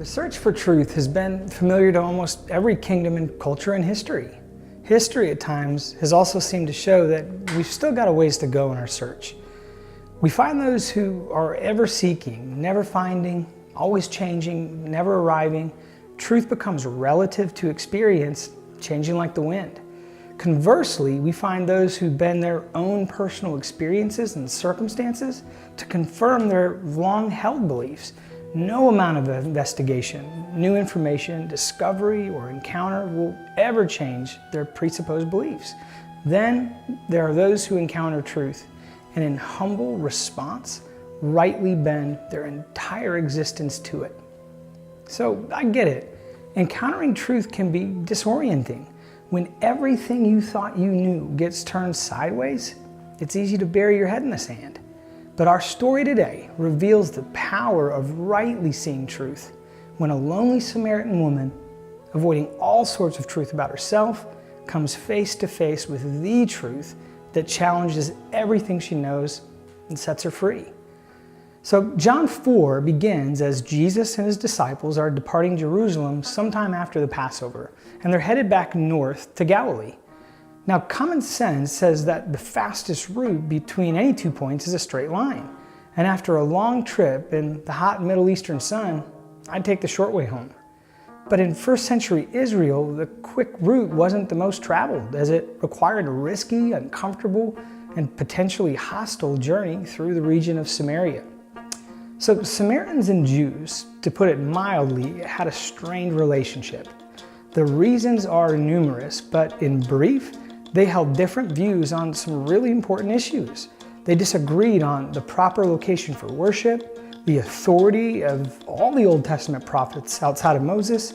The search for truth has been familiar to almost every kingdom and culture in history. History at times has also seemed to show that we've still got a ways to go in our search. We find those who are ever seeking, never finding, always changing, never arriving. Truth becomes relative to experience, changing like the wind. Conversely, we find those who bend their own personal experiences and circumstances to confirm their long-held beliefs. No amount of investigation, new information, discovery, or encounter will ever change their presupposed beliefs. Then there are those who encounter truth and in humble response, rightly bend their entire existence to it. So I get it. Encountering truth can be disorienting. When everything you thought you knew gets turned sideways, it's easy to bury your head in the sand. But our story today reveals the power of rightly seeing truth when a lonely Samaritan woman, avoiding all sorts of truth about herself, comes face to face with the truth that challenges everything she knows and sets her free. So John 4 begins as Jesus and his disciples are departing Jerusalem sometime after the Passover, and they're headed back north to Galilee. Now, common sense says that the fastest route between any 2 points is a straight line. And after a long trip in the hot Middle Eastern sun, I'd take the short way home. But in first century Israel, the quick route wasn't the most traveled, as it required a risky, uncomfortable, and potentially hostile journey through the region of Samaria. So Samaritans and Jews, to put it mildly, had a strained relationship. The reasons are numerous, but in brief, they held different views on some really important issues. They disagreed on the proper location for worship, the authority of all the Old Testament prophets outside of Moses.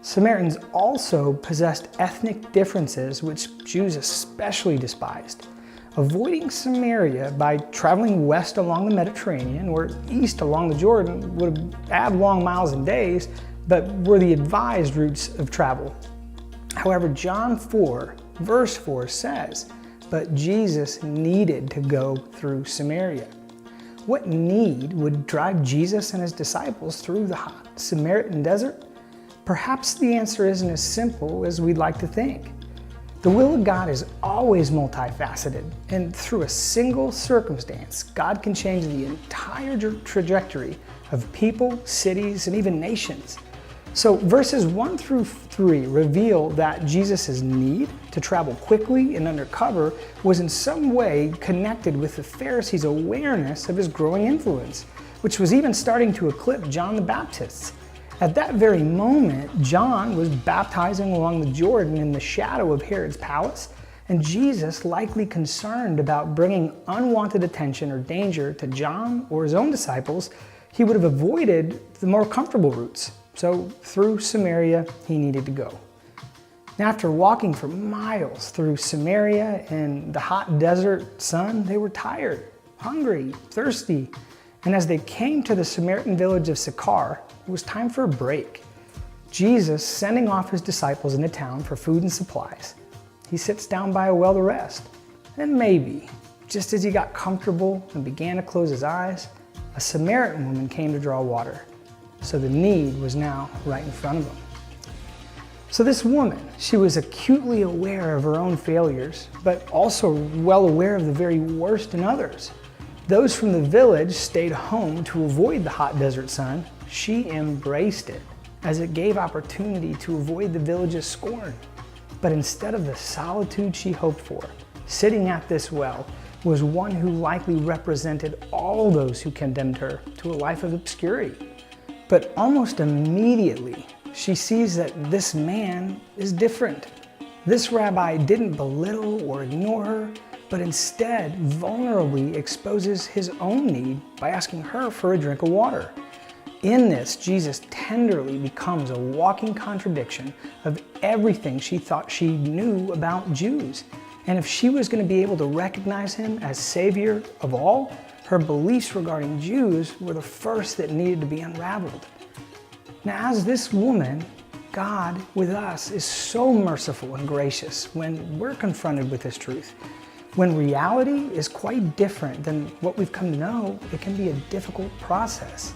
Samaritans also possessed ethnic differences which Jews especially despised. Avoiding Samaria by traveling west along the Mediterranean or east along the Jordan would add long miles and days, but were the advised routes of travel. However, John 4, verse 4 says, "But Jesus needed to go through Samaria." What need would drive Jesus and his disciples through the hot Samaritan desert? Perhaps the answer isn't as simple as we'd like to think. The will of God is always multifaceted, and through a single circumstance, God can change the entire trajectory of people, cities, and even nations. So verses 1 through 3 reveal that Jesus' need to travel quickly and undercover was in some way connected with the Pharisees' awareness of his growing influence, which was even starting to eclipse John the Baptist. At that very moment, John was baptizing along the Jordan in the shadow of Herod's palace, and Jesus, likely concerned about bringing unwanted attention or danger to John or his own disciples, he would have avoided the more comfortable routes. So through Samaria, he needed to go. Now, after walking for miles through Samaria in the hot desert sun, they were tired, hungry, thirsty. And as they came to the Samaritan village of Sychar, it was time for a break. Jesus, sending off his disciples into town for food and supplies, he sits down by a well to rest. And maybe, just as he got comfortable and began to close his eyes, a Samaritan woman came to draw water. So the need was now right in front of him. So this woman, she was acutely aware of her own failures, but also well aware of the very worst in others. Those from the village stayed home to avoid the hot desert sun. She embraced it, as it gave opportunity to avoid the village's scorn. But instead of the solitude she hoped for, sitting at this well was one who likely represented all those who condemned her to a life of obscurity. But almost immediately, she sees that this man is different. This rabbi didn't belittle or ignore her, but instead vulnerably exposes his own need by asking her for a drink of water. In this, Jesus tenderly becomes a walking contradiction of everything she thought she knew about Jews. And if she was going to be able to recognize him as Savior of all, her beliefs regarding Jews were the first that needed to be unraveled. Now, as this woman, God with us is so merciful and gracious when we're confronted with this truth. When reality is quite different than what we've come to know, it can be a difficult process.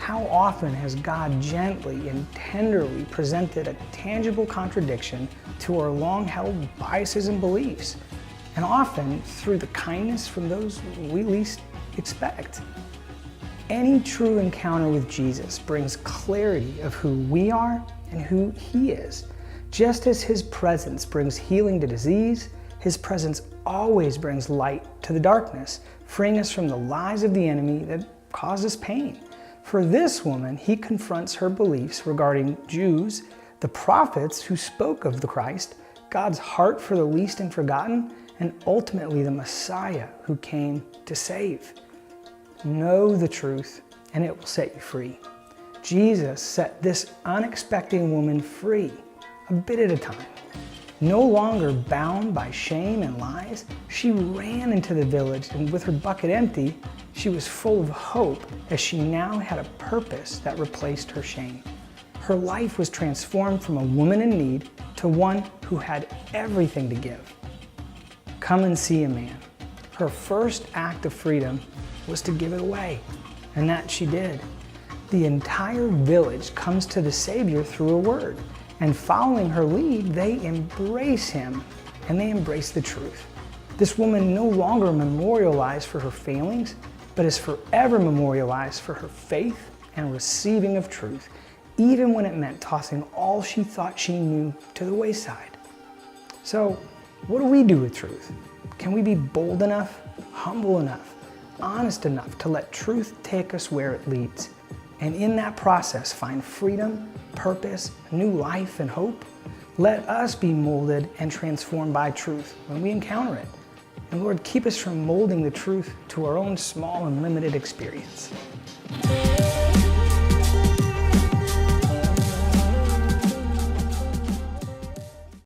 How often has God gently and tenderly presented a tangible contradiction to our long-held biases and beliefs, and often through the kindness from those we least expect? Any true encounter with Jesus brings clarity of who we are and who He is. Just as His presence brings healing to disease, His presence always brings light to the darkness, freeing us from the lies of the enemy that cause us pain. For this woman, He confronts her beliefs regarding Jews, the prophets who spoke of the Christ, God's heart for the least and forgotten, and ultimately the Messiah who came to save. Know the truth, and it will set you free. Jesus set this unexpected woman free, a bit at a time. No longer bound by shame and lies, she ran into the village, and with her bucket empty, she was full of hope as she now had a purpose that replaced her shame. Her life was transformed from a woman in need to one who had everything to give. Come and see a man. Her first act of freedom was to give it away, and that she did. The entire village comes to the Savior through a word, and following her lead, they embrace Him, and they embrace the truth. This woman no longer memorialized for her failings, but is forever memorialized for her faith and receiving of truth, even when it meant tossing all she thought she knew to the wayside. So, what do we do with truth? Can we be bold enough, humble enough, honest enough to let truth take us where it leads, and in that process find freedom, purpose, new life, and hope? Let us be molded and transformed by truth when we encounter it. And Lord, keep us from molding the truth to our own small and limited experience.